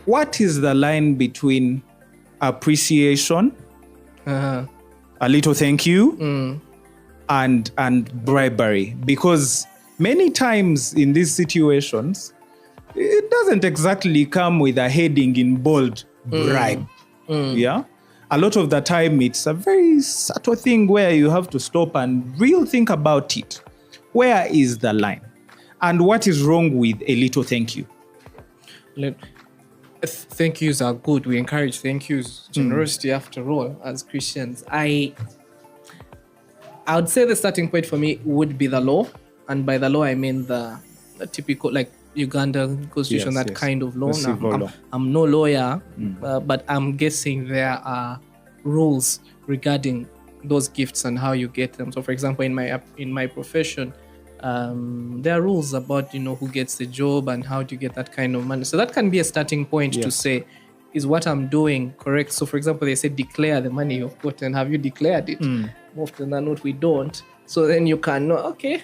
what is the line between appreciation, a little thank you, and bribery? Because many times in these situations, it doesn't exactly come with a heading in bold, bribe. Yeah. A lot of the time, it's a very subtle thing where you have to stop and really think about it. Where is the line? And what is wrong with a little thank you? Thank yous are good. We encourage thank yous. Generosity, after all, as Christians. I would say the starting point for me would be the law. And by the law, I mean the typical, like, Uganda constitution, kind of law. I'm no lawyer, but I'm guessing there are rules regarding those gifts and how you get them. So, for example, in my profession, there are rules about who gets the job and how do you get that kind of money. So that can be a starting point to say, is what I'm doing correct? So, for example, they say declare the money you've got, and have you declared it? More often than not, we don't. So then you can know, okay,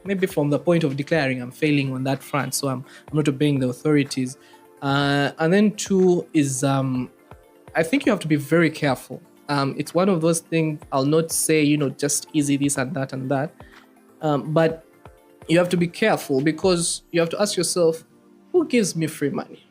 maybe from the point of declaring, I'm failing on that front, so I'm not obeying the authorities. And then two is, I think you have to be very careful. It's one of those things, I'll not say, just easy this and that and that. But you have to be careful because you have to ask yourself, who gives me free money?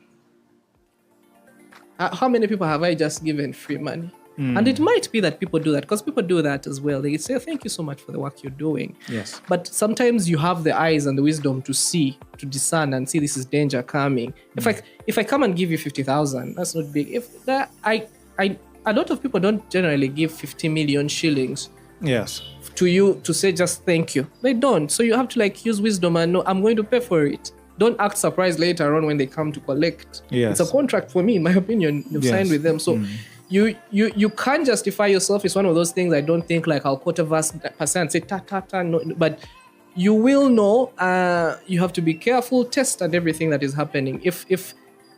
How many people have I just given free money? And it might be that people do that, because people do that as well. They say, thank you so much for the work you're doing. Yes. But sometimes you have the eyes and the wisdom to see, to discern and see this is danger coming. If I come and give you 50,000, that's not big. A lot of people don't generally give 50 million shillings. Yes. To you to say just thank you. They don't. So you have to use wisdom and know, I'm going to pay for it. Don't act surprised later on when they come to collect. Yes. It's a contract for me, in my opinion. You've signed with them. So you can't justify yourself. It's one of those things I don't think I'll quote a verse and say ta. No, but you will know. You have to be careful, test and everything that is happening.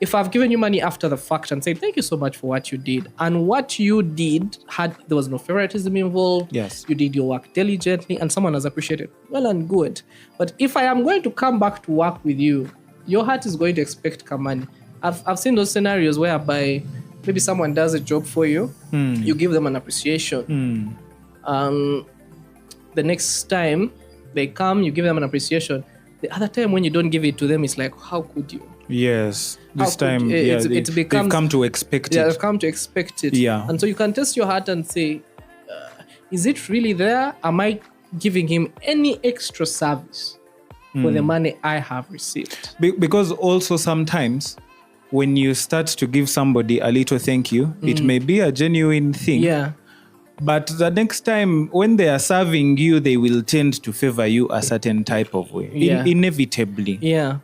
If I've given you money after the fact and said thank you so much for what you did, and what you did there was no favoritism involved. Yes, you did your work diligently, and someone has appreciated. Well and good. But if I am going to come back to work with you, your heart is going to expect money. I've seen those scenarios whereby maybe someone does a job for you, you give them an appreciation. The next time they come, you give them an appreciation. The other time when you don't give it to them, it's like, how could you? Yes. This time, they've come to expect it. Yeah, they've come to expect it. Yeah. And so you can test your heart and say, is it really there? Am I giving him any extra service for the money I have received? Because also sometimes when you start to give somebody a little thank you, it may be a genuine thing. Yeah. But the next time when they are serving you, they will tend to favor you a certain type of way, inevitably. Yeah.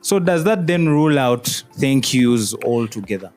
So does that then rule out thank yous altogether?